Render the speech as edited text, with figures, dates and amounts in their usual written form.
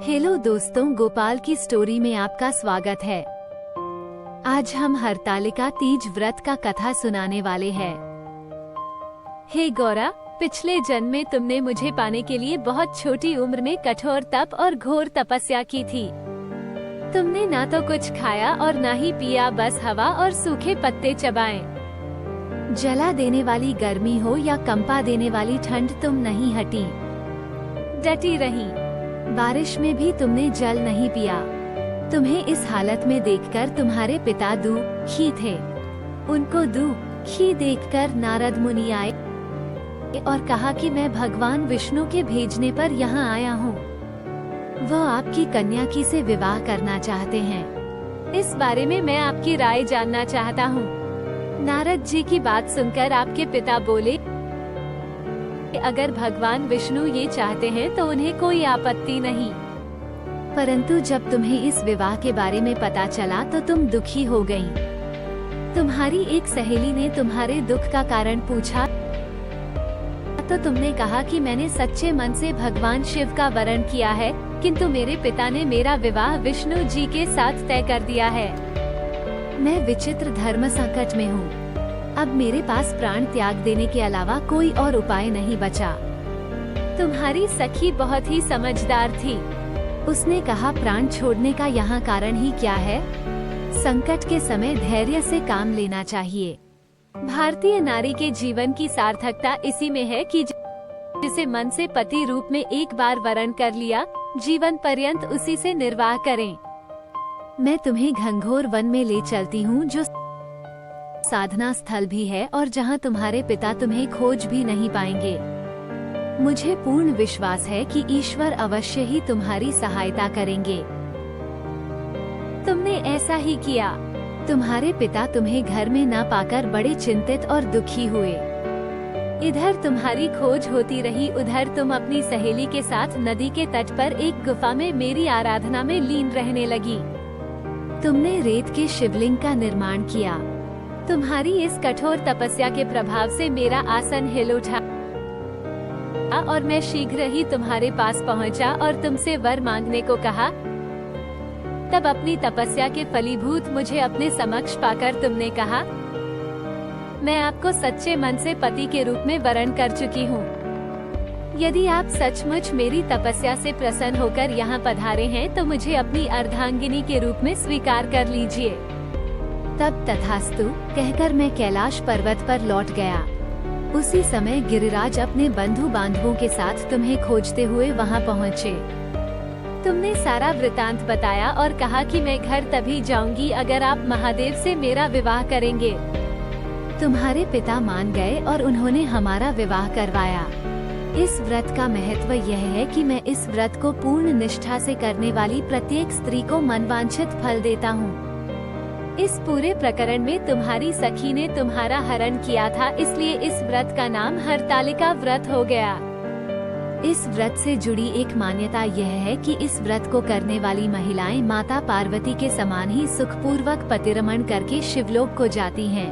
Hello दोस्तों, गोपाल की story में आपका स्वागत है। आज हम हरतालिका तीज व्रत का कथा सुनाने वाले हैं। हे गौरा, पिछले जन्म में तुमने मुझे पाने के लिए बहुत छोटी उम्र में कठोर तप और घोर तपस्या की थी। तुमने ना तो कुछ खाया और ना ही पिया, बस हवा और सूखे पत्ते चबाए। जला देने वाली गर्मी हो या कंपा देने वाली ठंड, तुम नहीं हटी, डटी रही। बारिश में भी तुमने जल नहीं पिया। तुम्हें इस हालत में देखकर तुम्हारे पिता दुखी थे। उनको दुखी देखकर नारद मुनि आए और कहा कि मैं भगवान विष्णु के भेजने पर यहाँ आया हूँ। वह आपकी कन्या की से विवाह करना चाहते हैं। इस बारे में मैं आपकी राय जानना चाहता हूँ। नारद जी की बात सुनकर आपके पिता बोले, अगर भगवान विष्णु ये चाहते हैं तो उन्हें कोई आपत्ति नहीं। परंतु जब तुम्हें इस विवाह के बारे में पता चला तो तुम दुखी हो गईं। तुम्हारी एक सहेली ने तुम्हारे दुख का कारण पूछा तो तुमने कहा कि मैंने सच्चे मन से भगवान शिव का वरण किया है, किंतु मेरे पिता ने मेरा विवाह विष्णु जी के साथ तय कर दिया है। मैं विचित्र धर्म संकट में हूँ। अब मेरे पास प्राण त्याग देने के अलावा कोई और उपाय नहीं बचा। तुम्हारी सखी बहुत ही समझदार थी। उसने कहा, प्राण छोड़ने का यहाँ कारण ही क्या है? संकट के समय धैर्य से काम लेना चाहिए। भारतीय नारी के जीवन की सार्थकता इसी में है कि जिसे मन से पति रूप में एक बार वरण कर लिया, जीवन पर्यंत उसी से निर्वाह करें। मैं तुम्हें घंघोर वन में ले चलती हूँ, जो साधना स्थल भी है और जहाँ तुम्हारे पिता तुम्हें खोज भी नहीं पाएंगे। मुझे पूर्ण विश्वास है कि ईश्वर अवश्य ही तुम्हारी सहायता करेंगे। तुमने ऐसा ही किया। तुम्हारे पिता तुम्हें घर में न पाकर बड़े चिंतित और दुखी हुए। इधर तुम्हारी खोज होती रही, उधर तुम अपनी सहेली के साथ नदी के तट पर एक गुफा में मेरी आराधना में लीन रहने लगी। तुमने रेत के शिवलिंग का निर्माण किया। तुम्हारी इस कठोर तपस्या के प्रभाव से मेरा आसन हिल उठा और मैं शीघ्र ही तुम्हारे पास पहुंचा और तुमसे वर मांगने को कहा। तब अपनी तपस्या के फलीभूत मुझे अपने समक्ष पाकर तुमने कहा, मैं आपको सच्चे मन से पति के रूप में वरण कर चुकी हूँ। यदि आप सचमुच मेरी तपस्या से प्रसन्न होकर यहाँ पधारे हैं तो मुझे अपनी अर्धांगिनी के रूप में स्वीकार कर लीजिए। तब तथास्तु कहकर मैं कैलाश पर्वत पर लौट गया। उसी समय गिरिराज अपने बंधु बांधवों के साथ तुम्हें खोजते हुए वहां पहुंचे। तुमने सारा वृतांत बताया और कहा कि मैं घर तभी जाऊंगी अगर आप महादेव से मेरा विवाह करेंगे। तुम्हारे पिता मान गए और उन्होंने हमारा विवाह करवाया। इस व्रत का महत्व यह है कि मैं इस व्रत को पूर्ण निष्ठा से करने वाली प्रत्येक स्त्री को मनवांछित फल देता हूँ। इस पूरे प्रकरण में तुम्हारी सखी ने तुम्हारा हरण किया था, इसलिए इस व्रत का नाम हरतालिका व्रत हो गया। इस व्रत से जुड़ी एक मान्यता यह है कि इस व्रत को करने वाली महिलाएं माता पार्वती के समान ही सुखपूर्वक पतिरमण करके शिवलोक को जाती हैं।